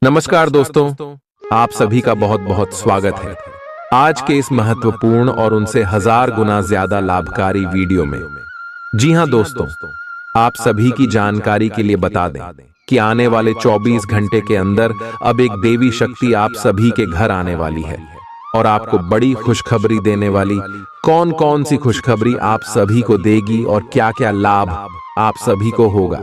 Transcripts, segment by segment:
नमस्कार दोस्तों, आप सभी का बहुत बहुत स्वागत है आज के इस महत्वपूर्ण और उनसे हजार गुना ज्यादा लाभकारी वीडियो में। जी हां दोस्तों, आप सभी की जानकारी के लिए बता दें कि आने वाले 24 घंटे के अंदर अब एक देवी शक्ति आप सभी के घर आने वाली है और आपको बड़ी खुशखबरी देने वाली कौन कौन सी खुशखबरी आप सभी को देगी और क्या क्या लाभ आप सभी को होगा,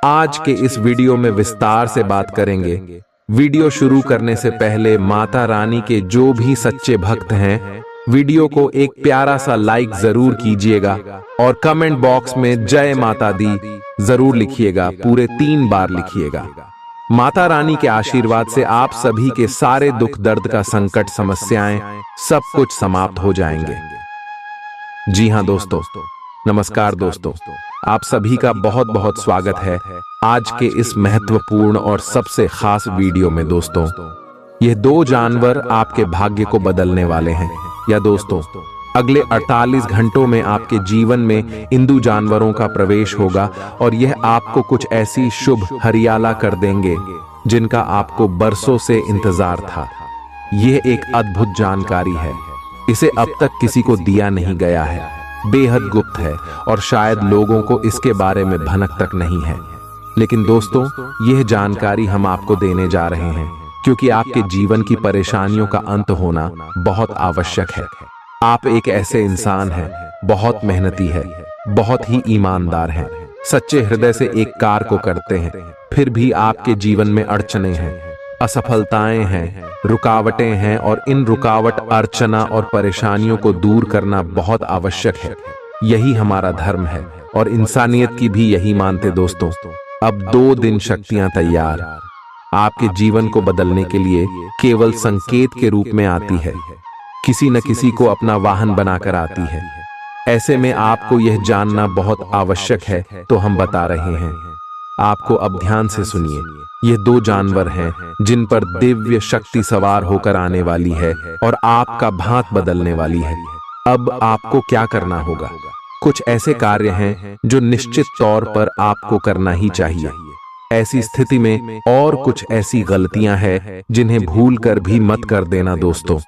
आज के इस वीडियो में विस्तार से बात करेंगे। वीडियो शुरू करने से पहले माता रानी के जो भी सच्चे भक्त हैं, वीडियो को एक प्यारा सा लाइक जरूर कीजिएगा और कमेंट बॉक्स में जय माता दी जरूर लिखिएगा, पूरे 3 बार लिखिएगा। माता रानी के आशीर्वाद से आप सभी के सारे दुख दर्द का संकट समस्याएं सब कुछ समाप्त हो जाएंगे। जी हां दोस्तों, नमस्कार दोस्तों, आप सभी का बहुत बहुत स्वागत है आज के इस महत्वपूर्ण और सबसे खास वीडियो में। दोस्तों, ये 2 जानवर आपके भाग्य को बदलने वाले हैं। या दोस्तों, अगले 48 घंटों में आपके जीवन में इन 2 जानवरों का प्रवेश होगा और यह आपको कुछ ऐसी शुभ हरियाला कर देंगे जिनका आपको बरसों से इंतजार था। यह एक अद्भुत जानकारी है, इसे अब तक किसी को दिया नहीं गया है, बेहद गुप्त है और शायद लोगों को इसके बारे में भनक तक नहीं है। लेकिन दोस्तों, यह जानकारी हम आपको देने जा रहे हैं क्योंकि आपके जीवन की परेशानियों का अंत होना बहुत आवश्यक है। आप एक ऐसे इंसान हैं, बहुत मेहनती है, बहुत ही ईमानदार हैं, सच्चे हृदय से एक कार्य को करते हैं, फिर भी आपके जीवन में अड़चने हैं, असफलताएं हैं, रुकावटें हैं और इन रुकावट, अर्चना और परेशानियों को दूर करना बहुत आवश्यक है। यही हमारा धर्म है और इंसानियत की भी यही मानते। दोस्तों, अब 2 दिन शक्तियां तैयार आपके जीवन को बदलने के लिए केवल संकेत के रूप में आती है, किसी न किसी को अपना वाहन बनाकर आती है। ऐसे में आपको यह जानना बहुत आवश्यक है, तो हम बता रहे हैं आपको। अब ध्यान से सुनिए, ये 2 जानवर हैं जिन पर दिव्य शक्ति सवार होकर आने वाली है और आपका भांत बदलने वाली है। अब आपको क्या करना होगा? कुछ ऐसे कार्य हैं जो निश्चित तौर पर आपको करना ही चाहिए। ऐसी स्थिति में और कुछ ऐसी गलतियां हैं जिन्हें भूल कर भी मत कर देना। दोस्तों,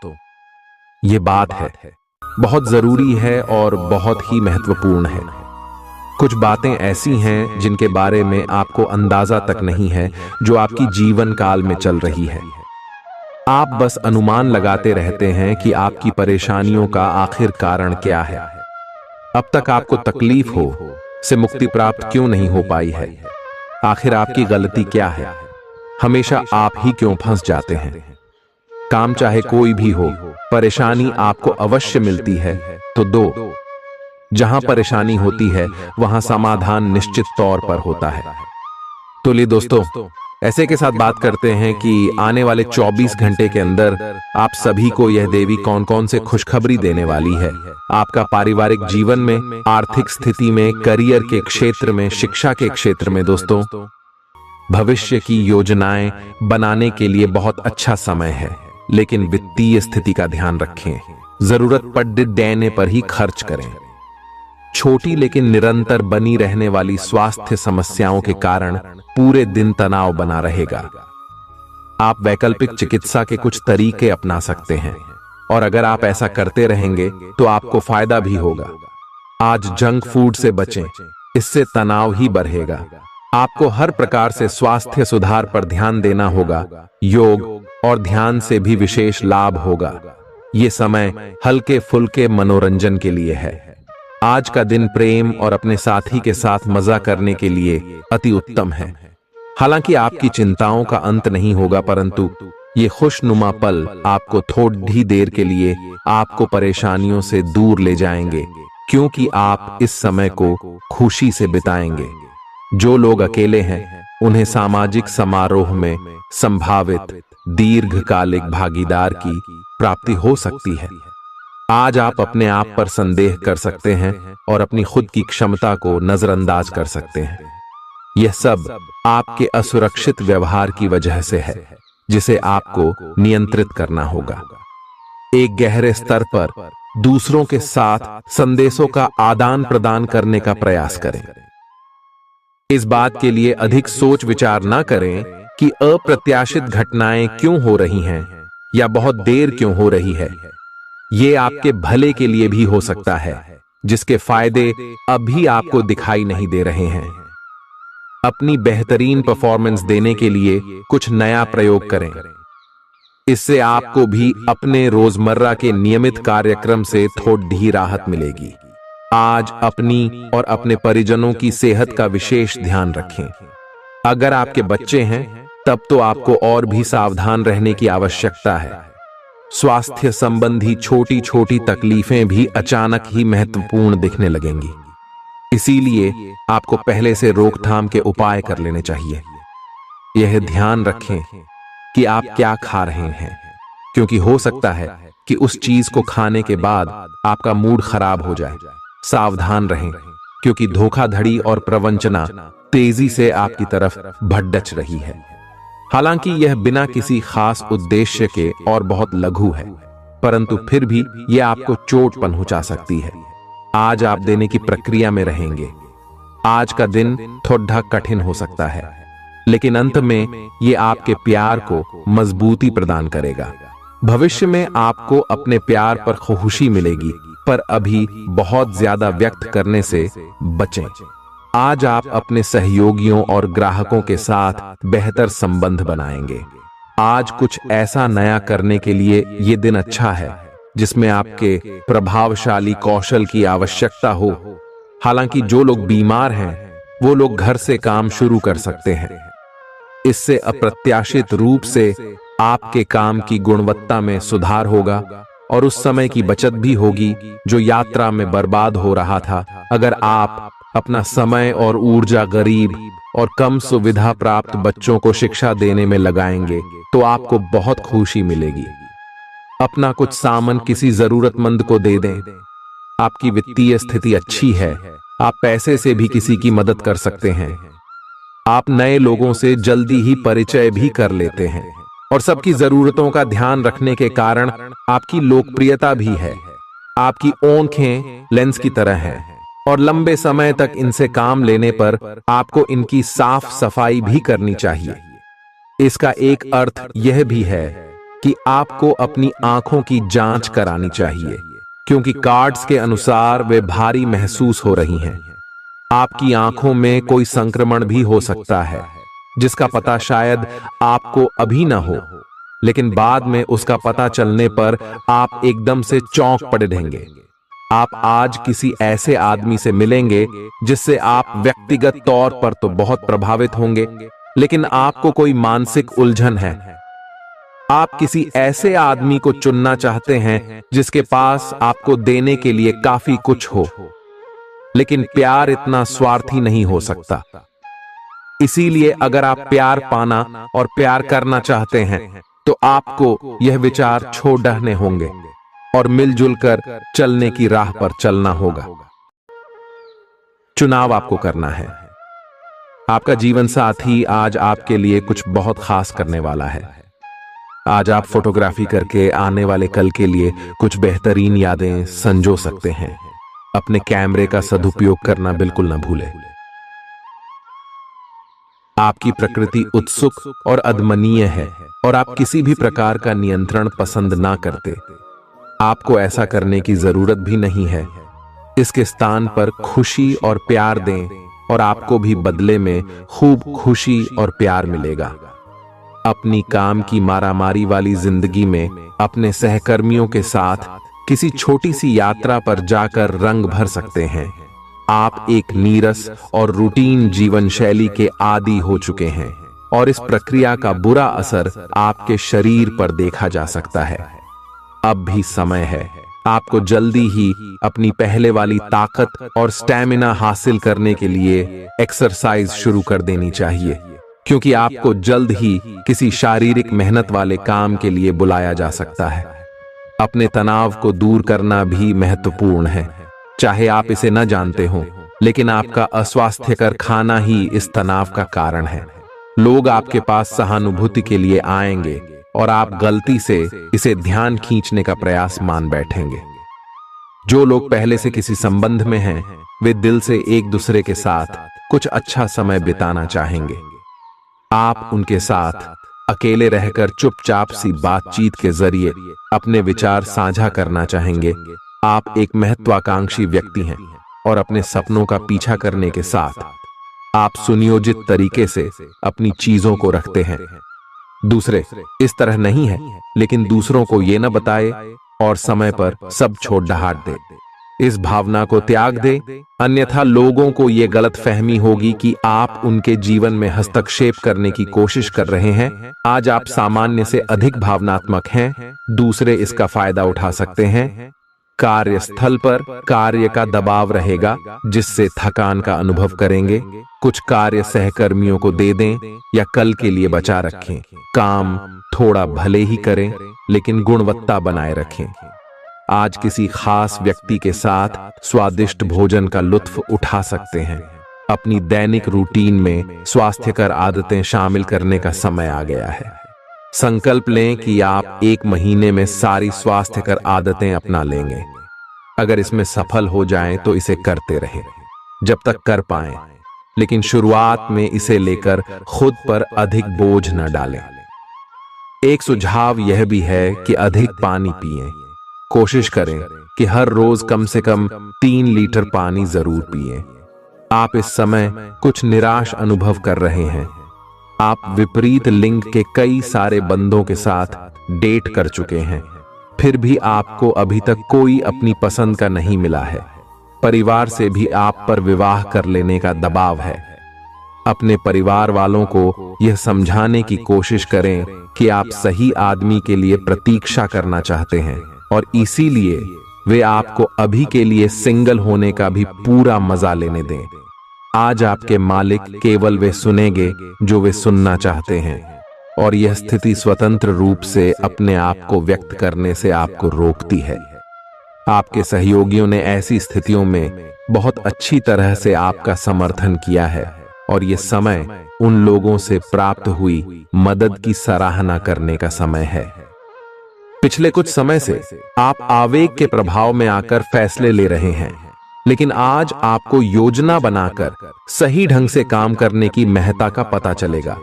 ये बात है बहुत जरूरी है और बहुत ही महत्वपूर्ण है। कुछ बातें ऐसी हैं जिनके बारे में आपको अंदाजा तक नहीं है, जो आपकी जीवन काल में चल रही है। आप बस अनुमान लगाते रहते हैं कि आपकी परेशानियों का आखिर कारण क्या है। अब तक आपको तकलीफ हो से मुक्ति प्राप्त क्यों नहीं हो पाई है? आखिर आपकी गलती क्या है? हमेशा आप ही क्यों फंस जाते हैं? काम चाहे कोई भी हो, परेशानी आपको अवश्य मिलती है, तो दो जहां परेशानी होती है वहां समाधान निश्चित तौर पर होता है। तो लिए दोस्तों, ऐसे के साथ बात करते हैं कि आने वाले 24 घंटे के अंदर आप सभी को यह देवी कौन कौन से खुशखबरी देने वाली है। आपका पारिवारिक जीवन में, आर्थिक स्थिति में, करियर के क्षेत्र में, शिक्षा के क्षेत्र में। दोस्तों, भविष्य की योजनाएं बनाने के लिए बहुत अच्छा समय है, लेकिन वित्तीय स्थिति का ध्यान रखें। जरूरत पड़ने पर ही खर्च करें। छोटी लेकिन निरंतर बनी रहने वाली स्वास्थ्य समस्याओं के कारण पूरे दिन तनाव बना रहेगा। आप वैकल्पिक चिकित्सा के कुछ तरीके अपना सकते हैं और अगर आप ऐसा करते रहेंगे तो आपको फायदा भी होगा। आज जंक फूड से बचें, इससे तनाव ही बढ़ेगा। आपको हर प्रकार से स्वास्थ्य सुधार पर ध्यान देना होगा। योग और ध्यान से भी विशेष लाभ होगा। ये समय हल्के फुल्के मनोरंजन के लिए है। आज का दिन प्रेम और अपने साथी के साथ मजा करने के लिए अति उत्तम है। हालांकि आपकी चिंताओं का अंत नहीं होगा, परंतु ये खुशनुमा पल आपको थोड़ी देर के लिए आपको परेशानियों से दूर ले जाएंगे, क्योंकि आप इस समय को खुशी से बिताएंगे। जो लोग अकेले हैं, उन्हें सामाजिक समारोह में संभावित दीर्घकालिक भागीदार की प्राप्ति हो सकती है। आज आप अपने आप पर संदेह कर सकते हैं और अपनी खुद की क्षमता को नजरअंदाज कर सकते हैं। यह सब आपके असुरक्षित व्यवहार की वजह से है, जिसे आपको नियंत्रित करना होगा। एक गहरे स्तर पर दूसरों के साथ संदेशों का आदान प्रदान करने का प्रयास करें। इस बात के लिए अधिक सोच विचार न करें कि अप्रत्याशित घटनाएं क्यों हो रही हैं या बहुत देर क्यों हो रही है। ये आपके भले के लिए भी हो सकता है, जिसके फायदे अभी आपको दिखाई नहीं दे रहे हैं। अपनी बेहतरीन परफॉर्मेंस देने के लिए कुछ नया प्रयोग करें। इससे आपको भी अपने रोजमर्रा के नियमित कार्यक्रम से थोड़ी राहत मिलेगी। आज अपनी और अपने परिजनों की सेहत का विशेष ध्यान रखें। अगर आपके बच्चे हैं तब तो आपको और भी सावधान रहने की आवश्यकता है। स्वास्थ्य संबंधी छोटी छोटी तकलीफें भी अचानक ही महत्वपूर्ण दिखने लगेंगी। इसीलिए आपको पहले से रोकथाम के उपाय कर लेने चाहिए। यह ध्यान रखें कि आप क्या खा रहे हैं, क्योंकि हो सकता है कि उस चीज को खाने के बाद आपका मूड खराब हो जाए। सावधान रहें, क्योंकि धोखाधड़ी और प्रवंचना तेजी से आपकी तरफ भड़क रही है। हालांकि यह बिना किसी खास उद्देश्य के और बहुत लघु है, परंतु फिर भी यह आपको चोट पहुंचा सकती है। आज आप देने की प्रक्रिया में रहेंगे। आज का दिन थोड़ा कठिन हो सकता है, लेकिन अंत में यह आपके प्यार को मजबूती प्रदान करेगा। भविष्य में आपको अपने प्यार पर खुशी मिलेगी, पर अभी बहुत ज्यादा व्यक्त करने से बचें। आज आप अपने सहयोगियों और ग्राहकों के साथ बेहतर संबंध बनाएंगे। आज कुछ ऐसा नया करने के लिए ये दिन अच्छा है जिसमें आपके प्रभावशाली कौशल की आवश्यकता हो। हालांकि जो लोग बीमार हैं वो लोग घर से काम शुरू कर सकते हैं। इससे अप्रत्याशित रूप से आपके काम की गुणवत्ता में सुधार होगा और उस समय की बचत भी होगी जो यात्रा में बर्बाद हो रहा था। अगर आप अपना समय और ऊर्जा गरीब और कम सुविधा प्राप्त बच्चों को शिक्षा देने में लगाएंगे तो आपको बहुत खुशी मिलेगी। अपना कुछ सामान किसी जरूरतमंद को दे दें। आपकी वित्तीय स्थिति अच्छी है, आप पैसे से भी किसी की मदद कर सकते हैं। आप नए लोगों से जल्दी ही परिचय भी कर लेते हैं और सबकी जरूरतों का ध्यान रखने के कारण आपकी लोकप्रियता भी है। आपकी आंखें लेंस की तरह हैं और लंबे समय तक इनसे काम लेने पर आपको इनकी साफ सफाई भी करनी चाहिए। इसका एक अर्थ यह भी है कि आपको अपनी आंखों की जांच करानी चाहिए, क्योंकि कार्ड्स के अनुसार वे भारी महसूस हो रही हैं। आपकी आंखों में कोई संक्रमण भी हो सकता है, जिसका पता शायद आपको अभी ना हो, लेकिन बाद में उसका पता चलने पर आप एकदम से चौंक पड़ेंगे। आप आज किसी ऐसे आदमी से मिलेंगे जिससे आप व्यक्तिगत तौर पर तो बहुत प्रभावित होंगे, लेकिन आपको कोई मानसिक उलझन है। आप किसी ऐसे आदमी को चुनना चाहते हैं जिसके पास आपको देने के लिए काफी कुछ हो, लेकिन प्यार इतना स्वार्थी नहीं हो सकता। इसीलिए अगर आप प्यार पाना और प्यार करना चाहते हैं तो आपको यह विचार छोड़ने होंगे और मिलजुल कर चलने की राह पर चलना होगा। चुनाव आपको करना है। आपका जीवन साथी आज आपके लिए कुछ बहुत खास करने वाला है। आज आप फोटोग्राफी करके आने वाले कल के लिए कुछ बेहतरीन यादें संजो सकते हैं। अपने कैमरे का सदुपयोग करना बिल्कुल न भूलें। आपकी प्रकृति उत्सुक और अदमनीय है और आप किसी भी प्रकार का नियंत्रण पसंद ना करते। आपको ऐसा करने की जरूरत भी नहीं है। इसके स्थान पर खुशी और प्यार दें और आपको भी बदले में खूब खुशी और प्यार मिलेगा। अपनी काम की मारामारी वाली जिंदगी में अपने सहकर्मियों के साथ किसी छोटी सी यात्रा पर जाकर रंग भर सकते हैं। आप एक नीरस और रूटीन जीवन शैली के आदी हो चुके हैं और इस प्रक्रिया का बुरा असर आपके शरीर पर देखा जा सकता है। अब भी समय है। आपको जल्दी ही अपनी पहले वाली ताकत और स्टैमिना हासिल करने के लिए एक्सरसाइज शुरू कर देनी चाहिए, क्योंकि आपको जल्द ही किसी शारीरिक मेहनत वाले काम के लिए बुलाया जा सकता है। अपने तनाव को दूर करना भी महत्वपूर्ण है, चाहे आप इसे न जानते हो, लेकिन आपका अस्वास्थ्यकर खाना ही इस तनाव का कारण है। लोग आपके पास सहानुभूति के लिए आएंगे और आप गलती से इसे ध्यान खींचने का प्रयास मान बैठेंगे। जो लोग पहले से किसी संबंध में हैं, वे दिल से एक दूसरे के साथ कुछ अच्छा समय बिताना चाहेंगे। आप उनके साथ अकेले रहकर चुपचाप सी बातचीत के जरिए अपने विचार साझा करना चाहेंगे। आप एक महत्वाकांक्षी व्यक्ति हैं और अपने सपनों का पीछा करने के साथ आप सुनियोजित तरीके से अपनी चीजों को रखते हैं। दूसरे इस तरह नहीं है, लेकिन दूसरों को ये न बताए और समय पर सब छोड़ ढाट दे। इस भावना को त्याग दे, अन्यथा लोगों को यह गलत फहमी होगी कि आप उनके जीवन में हस्तक्षेप करने की कोशिश कर रहे हैं। आज आप सामान्य से अधिक भावनात्मक हैं, दूसरे इसका फायदा उठा सकते हैं। कार्यस्थल पर कार्य का दबाव रहेगा, जिससे थकान का अनुभव करेंगे। कुछ कार्य सहकर्मियों को दे दें या कल के लिए बचा रखें। काम थोड़ा भले ही करें, लेकिन गुणवत्ता बनाए रखें। आज किसी खास व्यक्ति के साथ स्वादिष्ट भोजन का लुत्फ उठा सकते हैं। अपनी दैनिक रूटीन में स्वास्थ्यकर आदतें शामिल करने का समय आ गया है। संकल्प लें कि आप 1 महीने में सारी स्वास्थ्यकर आदतें अपना लेंगे। अगर इसमें सफल हो जाएं तो इसे करते रहें जब तक कर पाएं, लेकिन शुरुआत में इसे लेकर खुद पर अधिक बोझ न डालें। एक सुझाव यह भी है कि अधिक पानी पिएं। कोशिश करें कि हर रोज कम से कम 3 लीटर पानी जरूर पिएं। आप इस समय कुछ निराश अनुभव कर रहे हैं। आप विपरीत लिंग के कई सारे बंदों के साथ डेट कर चुके हैं, फिर भी आपको अभी तक कोई अपनी पसंद का नहीं मिला है। परिवार से भी आप पर विवाह कर लेने का दबाव है। अपने परिवार वालों को यह समझाने की कोशिश करें कि आप सही आदमी के लिए प्रतीक्षा करना चाहते हैं और इसीलिए वे आपको अभी के लिए सिंगल होने का भी पूरा मजा लेने दें। आज आपके मालिक केवल वे सुनेंगे जो वे सुनना चाहते हैं, और यह स्थिति स्वतंत्र रूप से अपने आप को व्यक्त करने से आपको रोकती है। आपके सहयोगियों ने ऐसी स्थितियों में बहुत अच्छी तरह से आपका समर्थन किया है, और यह समय उन लोगों से प्राप्त हुई मदद की सराहना करने का समय है। पिछले कुछ समय से आप आवेग के प्रभाव में आकर फैसले ले रहे हैं, लेकिन आज आपको योजना बनाकर सही ढंग से काम करने की महत्ता का पता चलेगा।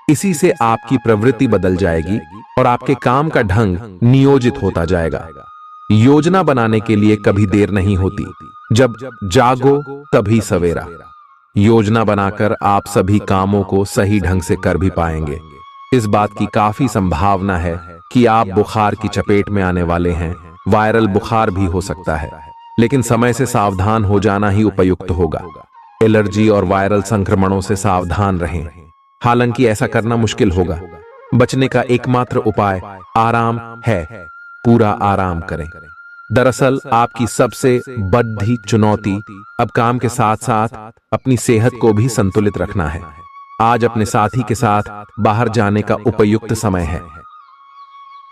इसी से आपकी प्रवृत्ति बदल जाएगी और आपके काम का ढंग नियोजित होता जाएगा। योजना बनाने के लिए कभी देर नहीं होती, जब जागो तभी सवेरा। योजना बनाकर आप सभी कामों को सही ढंग से कर भी पाएंगे। इस बात की काफी संभावना है कि आप बुखार की चपेट में आने वाले हैं। वायरल बुखार भी हो सकता है, लेकिन समय से सावधान हो जाना ही उपयुक्त होगा। एलर्जी और वायरल संक्रमणों से सावधान रहें। हालांकि ऐसा करना मुश्किल होगा। बचने का एकमात्र उपाय आराम है। पूरा आराम करें। दरअसल आपकी सबसे बड़ी चुनौती अब काम के साथ साथ अपनी सेहत को भी संतुलित रखना है। आज अपने साथी के साथ बाहर जाने का उपयुक्त समय है।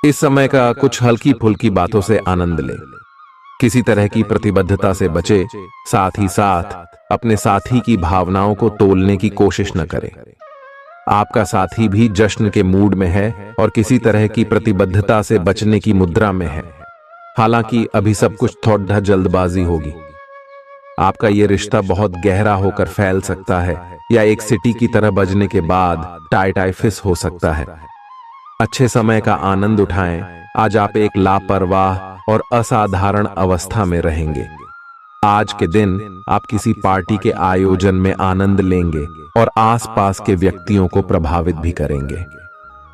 इस समय का कुछ हल्की फुल्की बातों से आनंद लें। किसी तरह की प्रतिबद्धता से बचे, साथ ही साथ अपने साथी की भावनाओं को तोलने की कोशिश न करें। आपका साथी भी जश्न के मूड में है और किसी तरह की प्रतिबद्धता से बचने की मुद्रा में है। हालांकि अभी सब कुछ थोड़ा जल्दबाजी होगी। आपका यह रिश्ता बहुत गहरा होकर फैल सकता है या एक सिटी की तरह बजने के बाद टाई फिस हो सकता है। अच्छे समय का आनंद उठाएं। आज आप एक लापरवाह और असाधारण अवस्था में रहेंगे। आज के दिन आप किसी पार्टी के आयोजन में आनंद लेंगे और आसपास के व्यक्तियों को प्रभावित भी करेंगे।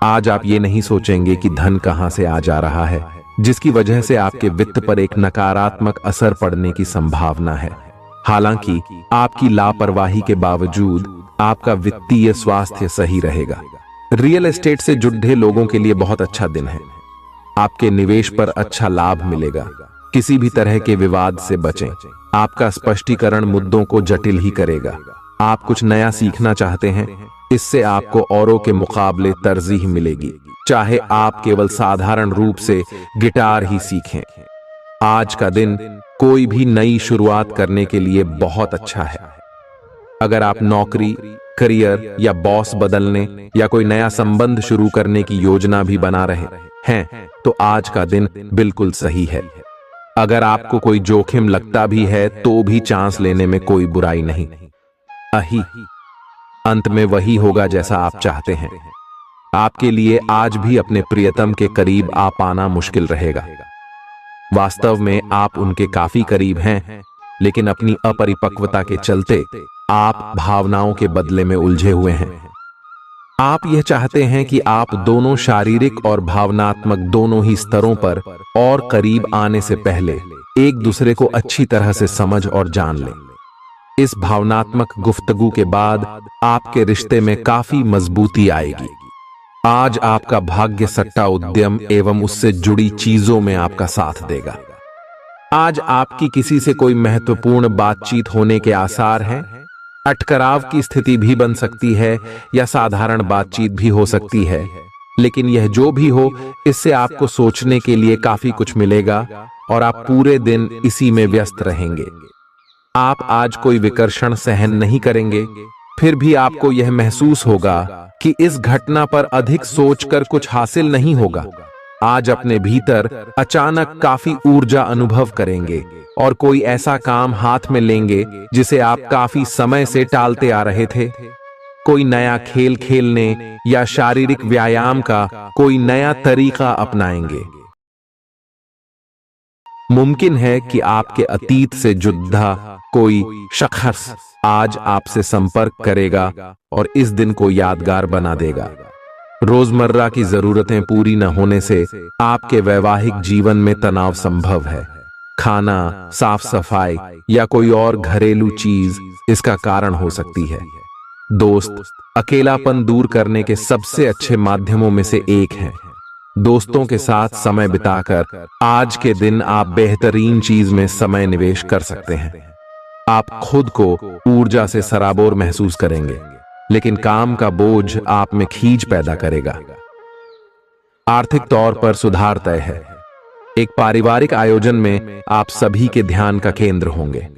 आज आप ये नहीं सोचेंगे कि धन कहां से आ जा रहा है, जिसकी वजह से आपके वित्त पर एक नकारात्मक असर पड़ने की संभावना है। हालांकि आपकी लापरवाही के बावजूद आपका वित्तीय स्वास्थ्य सही रहेगा। रियल एस्टेट से जुड़े लोगों के लिए बहुत अच्छा दिन है। आपके निवेश पर अच्छा लाभ मिलेगा। किसी भी तरह के विवाद से बचें। आपका स्पष्टीकरण मुद्दों को जटिल ही करेगा। आप कुछ नया सीखना चाहते हैं, इससे आपको औरों के मुकाबले तरजीह मिलेगी, चाहे आप केवल साधारण रूप से गिटार ही सीखें। आज का दिन कोई भी नई शुरुआत करने के लिए बहुत अच्छा है। अगर आप नौकरी, करियर या बॉस बदलने या कोई नया संबंध शुरू करने की योजना भी बना रहे हैं, तो आज का दिन बिल्कुल सही है। अगर आपको कोई जोखिम लगता भी है तो भी चांस लेने में कोई बुराई नहीं। अंत में वही होगा जैसा आप चाहते हैं। आपके लिए आज भी अपने प्रियतम के करीब आ पाना मुश्किल रहेगा। वास्तव में आप उनके काफी करीब हैं, लेकिन अपनी अपरिपक्वता के चलते आप भावनाओं के बदले में उलझे हुए हैं। आप यह चाहते हैं कि आप दोनों शारीरिक और भावनात्मक दोनों ही स्तरों पर और करीब आने से पहले एक दूसरे को अच्छी तरह से समझ और जान लें। इस भावनात्मक गुफ्तगू के बाद आपके रिश्ते में काफी मजबूती आएगी। आज आपका भाग्य सट्टा उद्यम एवं उससे जुड़ी चीजों में आपका साथ देगा। आज आपकी किसी से कोई महत्वपूर्ण बातचीत होने के आसार हैं। अटकराव की स्थिति भी बन सकती है या साधारण बातचीत भी हो सकती है, लेकिन यह जो भी हो, इससे आपको सोचने के लिए काफी कुछ मिलेगा और आप पूरे दिन इसी में व्यस्त रहेंगे। आप आज कोई विकर्षण सहन नहीं करेंगे, फिर भी आपको यह महसूस होगा कि इस घटना पर अधिक सोचकर कुछ हासिल नहीं होगा। आज अपने भीतर अचानक काफी ऊर्जा अनुभव करेंगे और कोई ऐसा काम हाथ में लेंगे जिसे आप काफी समय से टालते आ रहे थे। कोई नया खेल खेलने या शारीरिक व्यायाम का कोई नया तरीका अपनाएंगे। मुमकिन है कि आपके अतीत से जुड़ा कोई शख्स आज आपसे संपर्क करेगा और इस दिन को यादगार बना देगा। रोजमर्रा की जरूरतें पूरी न होने से आपके वैवाहिक जीवन में तनाव संभव है। खाना, साफ सफाई या कोई और घरेलू चीज इसका कारण हो सकती है। दोस्त अकेलापन दूर करने के सबसे अच्छे माध्यमों में से एक है। दोस्तों के साथ समय बिताकर आज के दिन आप बेहतरीन चीज में समय निवेश कर सकते हैं। आप खुद को ऊर्जा से सराबोर महसूस करेंगे, लेकिन काम का बोझ आप में खींच पैदा करेगा। आर्थिक तौर पर सुधार तय है। एक पारिवारिक आयोजन में आप सभी के ध्यान का केंद्र होंगे।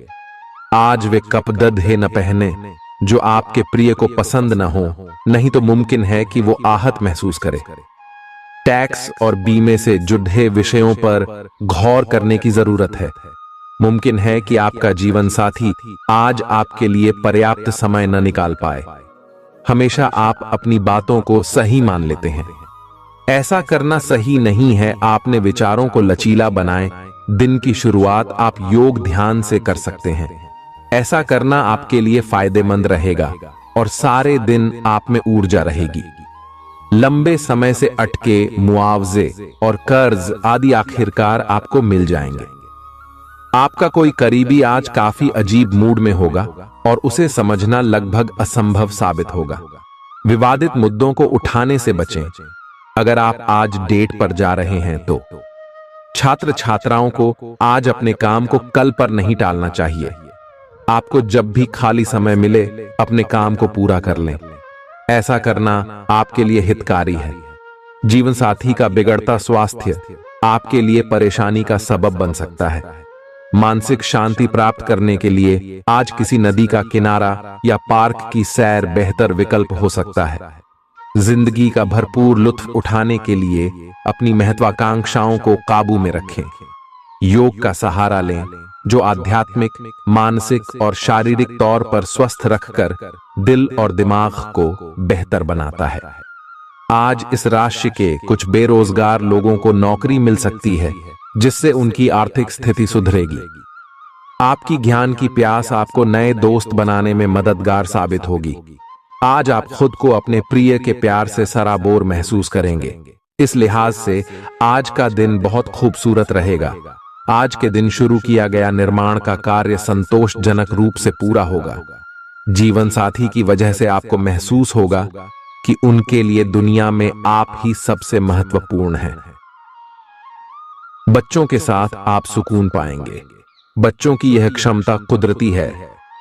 आज वे कपड़े न पहने जो आपके प्रिय को पसंद न हो, नहीं तो मुमकिन है कि वो आहत महसूस करे। टैक्स और बीमे से जुड़े विषयों पर गौर करने की जरूरत है। मुमकिन है कि आपका जीवन साथी आज आपके लिए पर्याप्त समय न निकाल पाए। हमेशा आप अपनी बातों को सही मान लेते हैं। ऐसा करना सही नहीं है। आपने विचारों को लचीला बनाएं। दिन की शुरुआत आप योग ध्यान से कर सकते हैं। ऐसा करना आपके लिए फायदेमंद रहेगा और सारे दिन आप में ऊर्जा रहेगी। लंबे समय से अटके मुआवजे और कर्ज आदि आखिरकार आपको मिल जाएंगे। आपका कोई करीबी आज काफी अजीब मूड में होगा और उसे समझना लगभग असंभव साबित होगा। विवादित मुद्दों को उठाने से बचें। अगर आप आज डेट पर जा रहे हैं तो छात्र छात्राओं को आज अपने काम को कल पर नहीं टालना चाहिए। आपको जब भी खाली समय मिले अपने काम को पूरा कर लें। ऐसा करना आपके लिए हितकारी है। जीवन साथी का बिगड़ता स्वास्थ्य आपके लिए परेशानी का सबब बन सकता है। मानसिक शांति प्राप्त करने के लिए आज किसी नदी का किनारा या पार्क की सैर बेहतर विकल्प हो सकता है। जिंदगी का भरपूर लुत्फ उठाने के लिए अपनी महत्वाकांक्षाओं को काबू में रखें। योग का सहारा लें, जो आध्यात्मिक, मानसिक और शारीरिक तौर पर स्वस्थ रखकर दिल और दिमाग को बेहतर बनाता है। आज इस राशि के कुछ बेरोजगार लोगों को नौकरी मिल सकती है, जिससे उनकी आर्थिक स्थिति सुधरेगी। आपकी ज्ञान की प्यास आपको नए दोस्त बनाने में मददगार साबित होगी। आज आप खुद को अपने प्रिय के प्यार से सराबोर महसूस करेंगे। इस लिहाज से आज का दिन बहुत खूबसूरत रहेगा। आज के दिन शुरू किया गया निर्माण का कार्य संतोषजनक रूप से पूरा होगा। जीवन साथी की वजह से आपको महसूस होगा कि उनके लिए दुनिया में आप ही सबसे महत्वपूर्ण हैं। बच्चों के साथ आप सुकून पाएंगे। बच्चों की यह क्षमता कुदरती है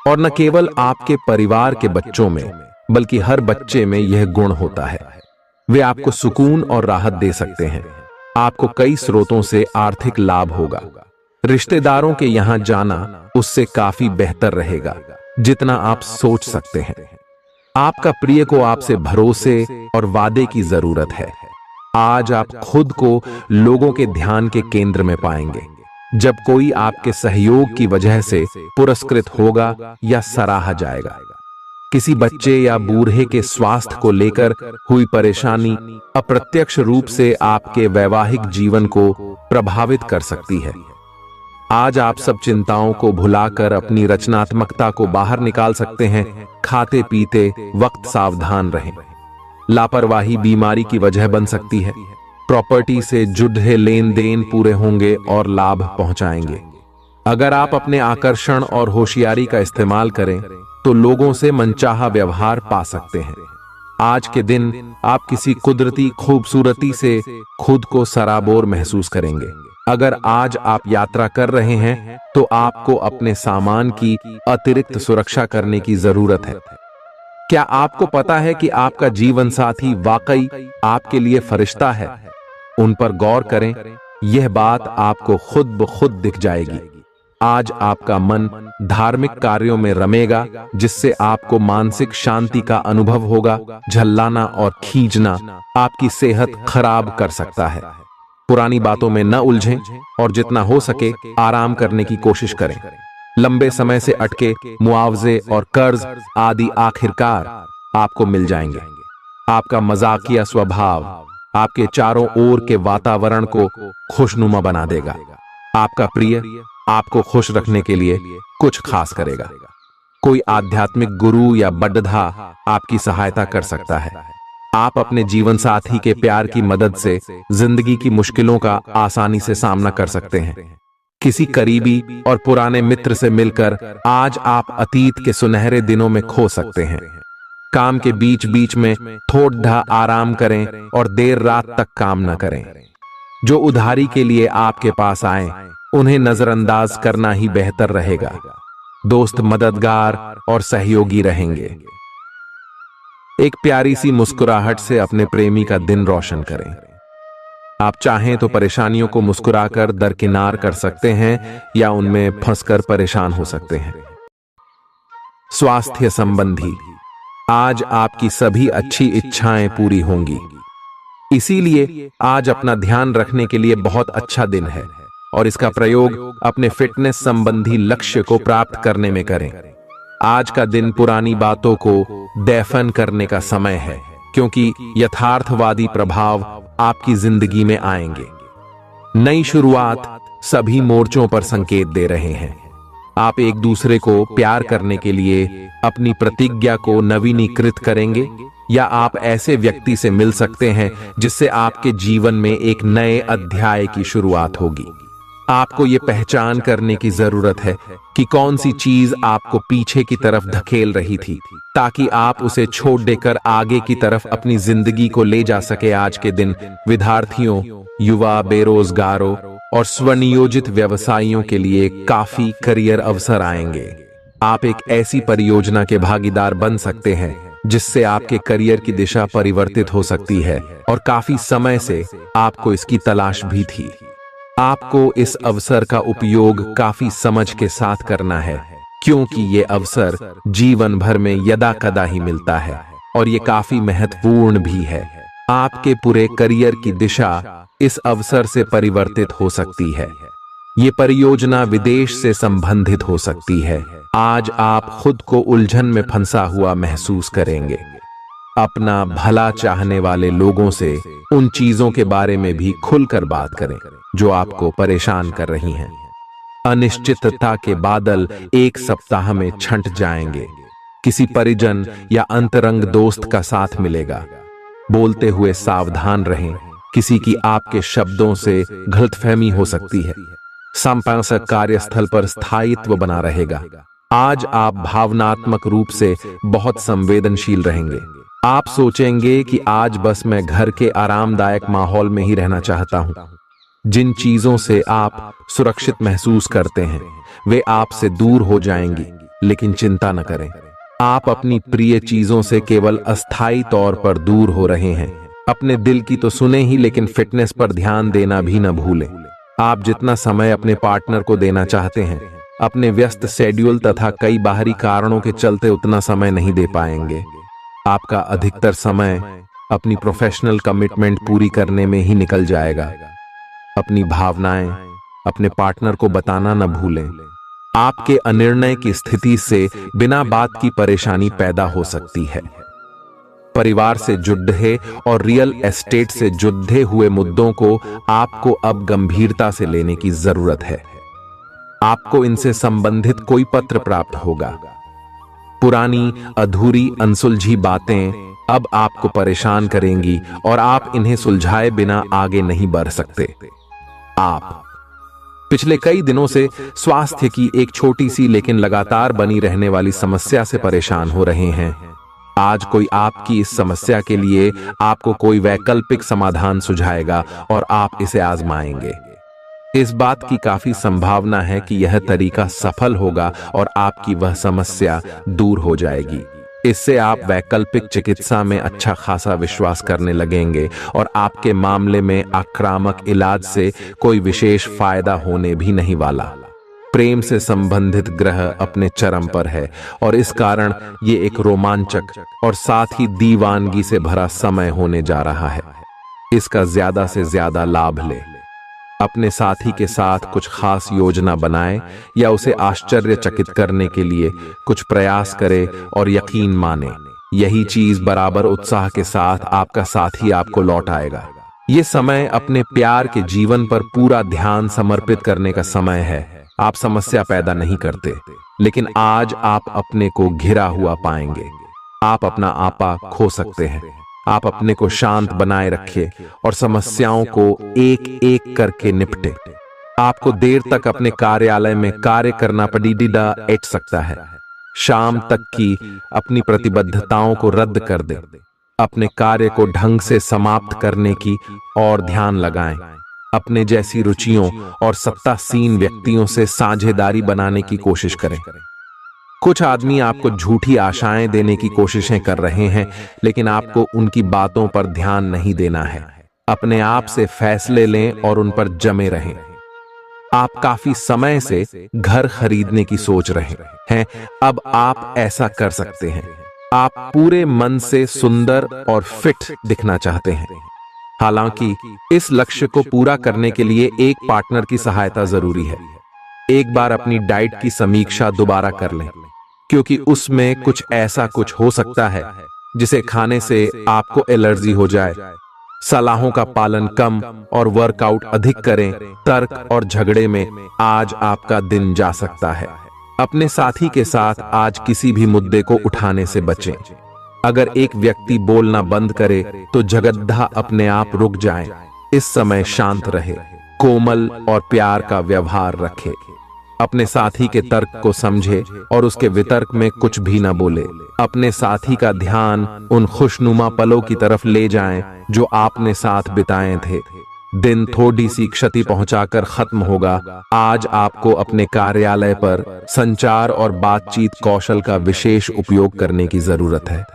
और न केवल आपके परिवार के बच्चों में बल्कि हर बच्चे में यह गुण होता है। वे आपको सुकून और राहत दे सकते हैं। आपको कई स्रोतों से आर्थिक लाभ होगा। रिश्तेदारों के यहां जाना उससे काफी बेहतर रहेगा जितना आप सोच सकते हैं। आपका प्रिय को आपसे भरोसे और वादे की जरूरत है। आज आप खुद को लोगों के ध्यान के केंद्र में पाएंगे जब कोई आपके सहयोग की वजह से पुरस्कृत होगा या सराहा जाएगा। किसी बच्चे या बूढ़े के स्वास्थ्य को लेकर हुई परेशानी अप्रत्यक्ष रूप से आपके वैवाहिक जीवन को प्रभावित कर सकती है। आज आप सब चिंताओं को भुलाकर अपनी रचनात्मकता को बाहर निकाल सकते हैं। खाते पीते वक्त सावधान रहें। लापरवाही बीमारी की वजह बन सकती है। प्रॉपर्टी से जुड़े लेन देन पूरे होंगे और लाभ पहुंचाएंगे। अगर आप अपने आकर्षण और होशियारी का इस्तेमाल करें तो लोगों से मनचाहा व्यवहार पा सकते हैं। आज के दिन आप किसी कुदरती खूबसूरती से खुद को सराबोर महसूस करेंगे। अगर आज आप यात्रा कर रहे हैं तो आपको अपने सामान की अतिरिक्त सुरक्षा करने की जरूरत है। क्या आपको पता है कि आपका जीवन साथी वाकई आपके लिए फरिश्ता है? उन पर गौर करें, यह बात आपको खुद ब खुद दिख जाएगी। आज आपका मन धार्मिक कार्यों में रमेगा, जिससे आपको मानसिक शांति का अनुभव होगा। झल्लाना और खींचना आपकी सेहत खराब कर सकता है। पुरानी बातों में न उलझें और जितना हो सके आराम करने की कोशिश करें। लंबे समय से अटके मुआवजे और कर्ज आदि आखिरकार आपको मिल जाएंगे। आपका मजाकिया स्वभाव आपके चारों ओर के वातावरण को खुशनुमा बना देगा। आपका प्रिय आपको खुश रखने के लिए कुछ खास करेगा। कोई आध्यात्मिक गुरु या बड्ढा आपकी सहायता कर सकता है। आप अपने जीवन साथी के प्यार की मदद से जिंदगी की मुश्किलों का आसानी से सामना कर सकते हैं। किसी करीबी और पुराने मित्र से मिलकर आज आप अतीत के सुनहरे दिनों में खो सकते हैं। काम के बीच बीच में थोड़ा आराम करें और देर रात तक काम न करें। जो उधारी के लिए आपके पास आए उन्हें नजरअंदाज करना ही बेहतर रहेगा। दोस्त मददगार और सहयोगी रहेंगे। एक प्यारी सी मुस्कुराहट से अपने प्रेमी का दिन रोशन करें। आप चाहें तो परेशानियों को मुस्कुराकर दरकिनार कर सकते हैं या उनमें फंसकर परेशान हो सकते हैं। स्वास्थ्य संबंधी आज आपकी सभी अच्छी इच्छाएं पूरी होंगी। इसीलिए आज अपना ध्यान रखने के लिए बहुत अच्छा दिन है और इसका प्रयोग अपने फिटनेस संबंधी लक्ष्य को प्राप्त करने में करें। आज का दिन पुरानी बातों को दफन करने का समय है, क्योंकि यथार्थवादी प्रभाव आपकी जिंदगी में आएंगे। नई शुरुआत सभी मोर्चों पर संकेत दे रहे हैं। आप एक दूसरे को प्यार करने के लिए अपनी प्रतिज्ञा को नवीनीकृत करेंगे या आप ऐसे व्यक्ति से मिल सकते हैं जिससे आपके जीवन में एक नए अध्याय की शुरुआत होगी। आपको ये पहचान करने की जरूरत है कि कौन सी चीज आपको पीछे की तरफ धकेल रही थी, ताकि आप उसे छोड़ देकर आगे की तरफ अपनी जिंदगी को ले जा सके। आज के दिन विद्यार्थियों, युवा, बेरोजगारों और स्वनियोजित व्यवसायियों के लिए काफी करियर अवसर आएंगे। आप एक ऐसी परियोजना के भागीदार बन सकते हैं जिससे आपके करियर की दिशा परिवर्तित हो सकती है और काफी समय से आपको इसकी तलाश भी थी। आपको इस अवसर का उपयोग काफी समझ के साथ करना है, क्योंकि ये अवसर जीवन भर में यदा कदा ही मिलता है और ये काफी महत्वपूर्ण भी है। आपके पूरे करियर की दिशा इस अवसर से परिवर्तित हो सकती है। ये परियोजना विदेश से संबंधित हो सकती है। आज आप खुद को उलझन में फंसा हुआ महसूस करेंगे। अपना भला चाहने वाले लोगों से उन चीजों के बारे में भी खुलकर बात करें जो आपको परेशान कर रही हैं। अनिश्चितता के बादल एक सप्ताह में छंट जाएंगे। किसी परिजन या अंतरंग दोस्त का साथ मिलेगा। बोलते हुए सावधान रहें, किसी की आपके शब्दों से गलतफहमी हो सकती है। संपादक कार्यस्थल पर स्थायित्व बना रहेगा। आज आप भावनात्मक रूप से बहुत संवेदनशील रहेंगे। आप सोचेंगे कि आज बस मैं घर के आरामदायक माहौल में ही रहना चाहता हूं। जिन चीजों से आप सुरक्षित महसूस करते हैं वे आपसे दूर हो जाएंगी, लेकिन चिंता न करें। आप अपनी प्रिय चीजों से केवल अस्थायी तौर पर दूर हो रहे हैं। अपने दिल की तो सुने ही, लेकिन फिटनेस पर ध्यान देना भी न भूलें। आप जितना समय अपने पार्टनर को देना चाहते हैं, अपने व्यस्त शेड्यूल तथा कई बाहरी कारणों के चलते उतना समय नहीं दे पाएंगे। आपका अधिकतर समय अपनी प्रोफेशनल कमिटमेंट पूरी करने में ही निकल जाएगा। अपनी भावनाएं अपने पार्टनर को बताना न भूलें। आपके अनिर्णय की स्थिति से बिना बात की परेशानी पैदा हो सकती है। परिवार से जुड़े और रियल एस्टेट से जुड़े हुए मुद्दों को आपको अब गंभीरता से लेने की जरूरत है। आपको इनसे संबंधित कोई पत्र प्राप्त होगा। पुरानी अधूरी अनसुलझी बातें अब आपको परेशान करेंगी और आप इन्हें सुलझाए बिना आगे नहीं बढ़ सकते। आप पिछले कई दिनों से स्वास्थ्य की एक छोटी सी लेकिन लगातार बनी रहने वाली समस्या से परेशान हो रहे हैं। आज कोई आपकी इस समस्या के लिए आपको कोई वैकल्पिक समाधान सुझाएगा और आप इसे आजमाएंगे। इस बात की काफी संभावना है कि यह तरीका सफल होगा और आपकी वह समस्या दूर हो जाएगी। इससे आप वैकल्पिक चिकित्सा में अच्छा खासा विश्वास करने लगेंगे और आपके मामले में आक्रामक इलाज से कोई विशेष फायदा होने भी नहीं वाला। प्रेम से संबंधित ग्रह अपने चरम पर है और इस कारण ये एक रोमांचक और साथ ही दीवानगी से भरा समय होने जा रहा है। इसका ज्यादा से ज्यादा लाभ ले। अपने साथी के साथ कुछ खास योजना बनाएं या उसे आश्चर्यचकित करने के लिए कुछ प्रयास करें और यकीन माने यही चीज बराबर उत्साह के साथ आपका साथी आपको लौट आएगा। ये समय अपने प्यार के जीवन पर पूरा ध्यान समर्पित करने का समय है। आप समस्या पैदा नहीं करते, लेकिन आज आप अपने को घिरा हुआ पाएंगे। आप अपना आपा खो सकते हैं। आप अपने को शांत बनाए रखें और समस्याओं को एक एक करके निपटे। आपको देर तक अपने कार्यालय में कार्य करना पड़ सकता है। शाम तक की अपनी प्रतिबद्धताओं को रद्द कर दे। अपने कार्य को ढंग से समाप्त करने की और ध्यान लगाएं। अपने जैसी रुचियों और सत्तासीन व्यक्तियों से साझेदारी बनाने की कोशिश करें। कुछ आदमी आपको झूठी आशाएं देने की कोशिशें कर रहे हैं, लेकिन आपको उनकी बातों पर ध्यान नहीं देना है। अपने आप से फैसले लें और उन पर जमे रहें। आप काफी समय से घर खरीदने की सोच रहे हैं, अब आप ऐसा कर सकते हैं। आप पूरे मन से सुंदर और फिट दिखना चाहते हैं। हालांकि इस लक्ष्य को पूरा करने के लिए एक पार्टनर की सहायता जरूरी है। एक बार अपनी डाइट की समीक्षा दोबारा कर लें, क्योंकि उसमें कुछ ऐसा कुछ हो सकता है जिसे खाने से आपको एलर्जी हो जाए। सलाहों का पालन कम और वर्कआउट अधिक करें। तर्क और झगड़े में आज आपका दिन जा सकता है। अपने साथी के साथ आज किसी भी मुद्दे को उठाने से बचें। अगर एक व्यक्ति बोलना बंद करे तो जगद्धा अपने आप रुक जाए। इस समय शांत रहे, कोमल और प्यार का व्यवहार रखे। अपने साथी के तर्क को समझे और उसके वितर्क में कुछ भी न बोले। अपने साथी का ध्यान उन खुशनुमा पलों की तरफ ले जाएं जो आपने साथ बिताए थे। दिन थोड़ी सी क्षति पहुंचाकर खत्म होगा। आज आपको अपने कार्यालय पर संचार और बातचीत कौशल का विशेष उपयोग करने की जरूरत है।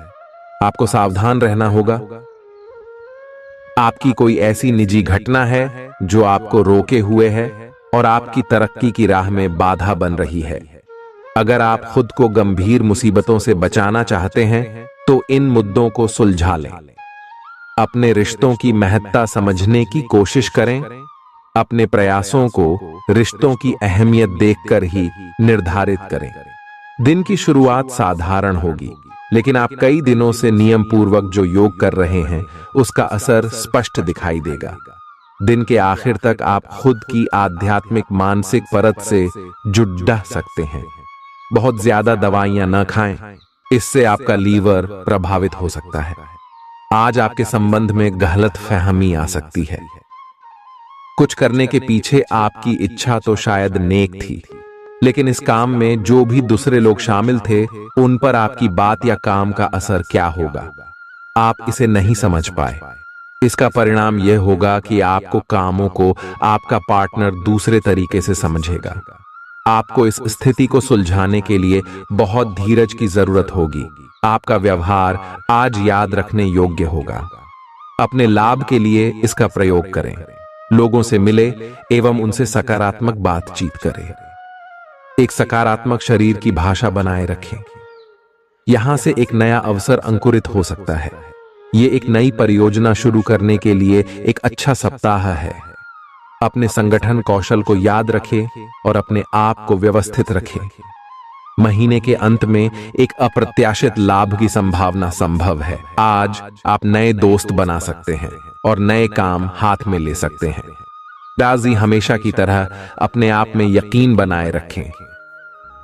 आपको सावधान रहना होगा। आपकी कोई ऐसी निजी घटना है जो आपको रोके हुए है और आपकी तरक्की की राह में बाधा बन रही है। अगर आप खुद को गंभीर मुसीबतों से बचाना चाहते हैं तो इन मुद्दों को सुलझा लें। अपने रिश्तों की महत्ता समझने की कोशिश करें। अपने प्रयासों को रिश्तों की अहमियत देखकर ही निर्धारित करें। दिन की शुरुआत साधारण होगी, लेकिन आप कई दिनों से नियम पूर्वक जो योग कर रहे हैं उसका असर स्पष्ट दिखाई देगा। दिन के आखिर तक आप खुद की आध्यात्मिक मानसिक परत से जुड़ सकते हैं। बहुत ज्यादा दवाइयां न खाएं, इससे आपका लीवर प्रभावित हो सकता है। आज आपके संबंध में गलतफहमी आ सकती है। कुछ करने के पीछे आपकी इच्छा तो शायद नेक थी, लेकिन इस काम में जो भी दूसरे लोग शामिल थे उन पर आपकी बात या काम का असर क्या होगा, आप इसे नहीं समझ पाए। इसका परिणाम यह होगा कि आपको कामों को आपका पार्टनर दूसरे तरीके से समझेगा। आपको इस स्थिति को सुलझाने के लिए बहुत धीरज की जरूरत होगी। आपका व्यवहार आज याद रखने योग्य होगा। अपने लाभ के लिए इसका प्रयोग करें। लोगों से मिले एवं उनसे सकारात्मक बातचीत करें। एक सकारात्मक शरीर की भाषा बनाए रखें। यहां से एक नया अवसर अंकुरित हो सकता है। ये एक नई परियोजना शुरू करने के लिए एक अच्छा सप्ताह है। अपने संगठन कौशल को याद रखें और अपने आप को व्यवस्थित रखें। महीने के अंत में एक अप्रत्याशित लाभ की संभावना संभव है। आज आप नए दोस्त बना सकते हैं और नए काम हाथ में ले सकते हैं। राजी हमेशा की तरह अपने आप में यकीन बनाए रखें।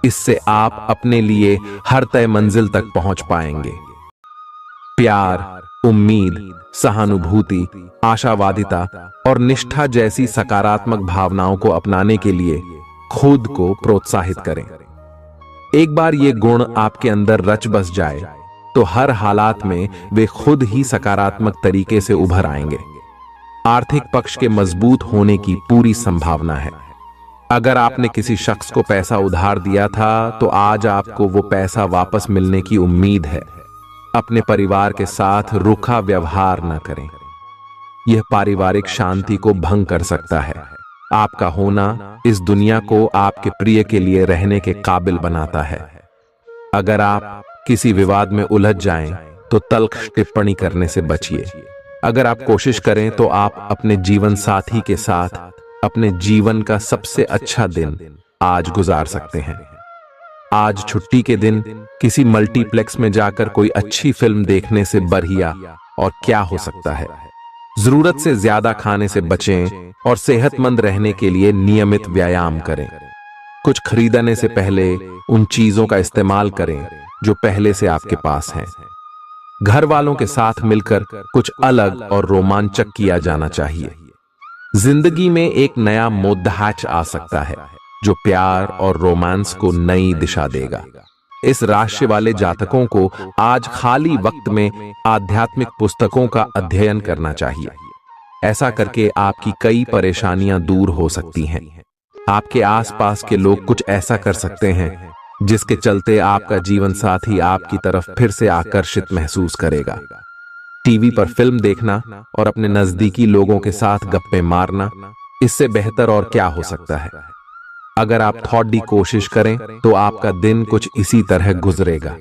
इससे आप अपने लिए हर तय मंजिल तक पहुंच पाएंगे। प्यार, उम्मीद, सहानुभूति, आशावादिता और निष्ठा जैसी सकारात्मक भावनाओं को अपनाने के लिए खुद को प्रोत्साहित करें। एक बार ये गुण आपके अंदर रच बस जाए तो हर हालात में वे खुद ही सकारात्मक तरीके से उभर आएंगे। आर्थिक पक्ष के मजबूत होने की पूरी संभावना है। अगर आपने किसी शख्स को पैसा उधार दिया था तो आज आपको वो पैसा वापस मिलने की उम्मीद है। अपने परिवार के साथ रूखा व्यवहार न करें, यह पारिवारिक शांति को भंग कर सकता है। आपका होना इस दुनिया को आपके प्रिय के लिए रहने के काबिल बनाता है। अगर आप किसी विवाद में उलझ जाएं तो तल्ख टिप्पणी करने से बचिए। अगर आप कोशिश करें तो आप अपने जीवन साथी के साथ अपने जीवन का सबसे अच्छा दिन आज गुजार सकते हैं। आज छुट्टी के दिन किसी मल्टीप्लेक्स में जाकर कोई अच्छी फिल्म देखने से बढ़िया और क्या हो सकता है। जरूरत से ज्यादा खाने से बचें और सेहतमंद रहने के लिए नियमित व्यायाम करें। कुछ खरीदने से पहले उन चीजों का इस्तेमाल करें जो पहले से आपके पास हैं। घर वालों के साथ मिलकर कुछ अलग और रोमांचक किया जाना चाहिए। जिंदगी में एक नया मोद्दाच आ सकता है जो प्यार और रोमांस को नई दिशा देगा। इस राशि वाले जातकों को आज खाली वक्त में आध्यात्मिक पुस्तकों का अध्ययन करना चाहिए। ऐसा करके आपकी कई परेशानियां दूर हो सकती हैं। आपके आसपास के लोग कुछ ऐसा कर सकते हैं जिसके चलते आपका जीवन साथी आपकी तरफ फिर से आकर्षित महसूस करेगा। टीवी पर फिल्म देखना और अपने नजदीकी लोगों के साथ गप्पे मारना, इससे बेहतर और क्या हो सकता है। अगर आप थोड़ी कोशिश करें तो आपका दिन कुछ इसी तरह गुजरेगा।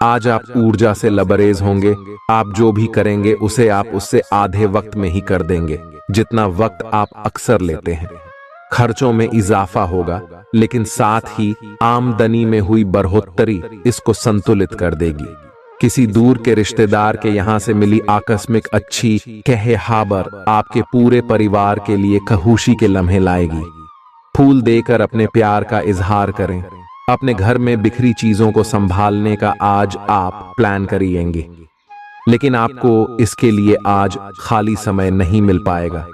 आज आप ऊर्जा से लबरेज होंगे। आप जो भी करेंगे उसे आप उससे आधे वक्त में ही कर देंगे जितना वक्त आप अक्सर लेते हैं। खर्चों में इजाफा होगा, लेकिन साथ ही आमदनी में हुई बढ़ोतरी इसको संतुलित कर देगी। किसी दूर के रिश्तेदार के यहां से मिली आकस्मिक अच्छी कहे-हाबर आपके पूरे परिवार के लिए खुशी के लम्हे लाएगी। फूल देकर अपने प्यार का इजहार करें। अपने घर में बिखरी चीजों को संभालने का आज आप प्लान करिएंगे, लेकिन आपको इसके लिए आज खाली समय नहीं मिल पाएगा।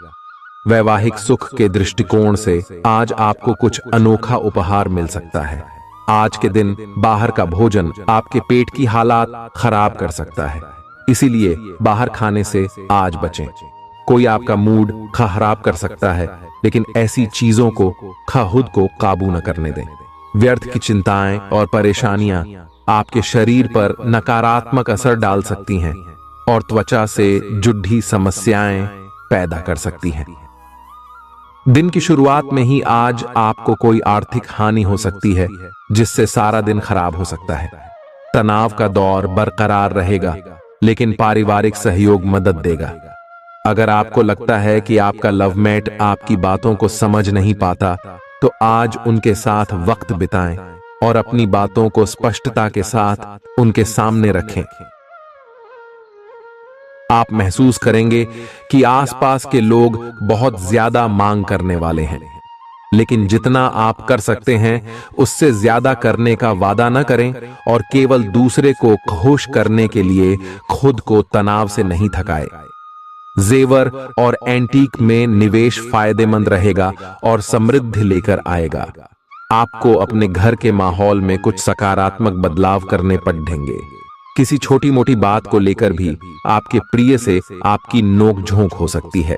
वैवाहिक सुख के दृष्टिकोण से आज आपको कुछ अनोखा उपहार मिल सकता है। आज के दिन बाहर का भोजन आपके पेट की हालात खराब कर सकता है, इसीलिए बाहर खाने से आज बचें। कोई आपका मूड खराब कर सकता है, लेकिन ऐसी चीजों को खुद को काबू न करने दें। व्यर्थ की चिंताएं और परेशानियां आपके शरीर पर नकारात्मक असर डाल सकती हैं और त्वचा से जुड़ी समस्याएं पैदा कर सकती हैं। दिन की शुरुआत में ही आज आपको कोई आर्थिक हानि हो सकती है, जिससे सारा दिन खराब हो सकता है। तनाव का दौर बरकरार रहेगा, लेकिन पारिवारिक सहयोग मदद देगा। अगर आपको लगता है कि आपका लवमेट आपकी बातों को समझ नहीं पाता, तो आज उनके साथ वक्त बिताएं और अपनी बातों को स्पष्टता के साथ उनके सामने रखें। आप महसूस करेंगे कि आसपास के लोग बहुत ज्यादा मांग करने वाले हैं, लेकिन जितना आप कर सकते हैं उससे ज्यादा करने का वादा न करें और केवल दूसरे को खुश करने के लिए खुद को तनाव से नहीं थकाएं। जेवर और एंटीक में निवेश फायदेमंद रहेगा और समृद्धि लेकर आएगा। आपको अपने घर के माहौल में कुछ सकारात्मक बदलाव करने पड़ेंगे। किसी छोटी मोटी बात को लेकर भी आपके प्रिय से आपकी नोकझोंक हो सकती है।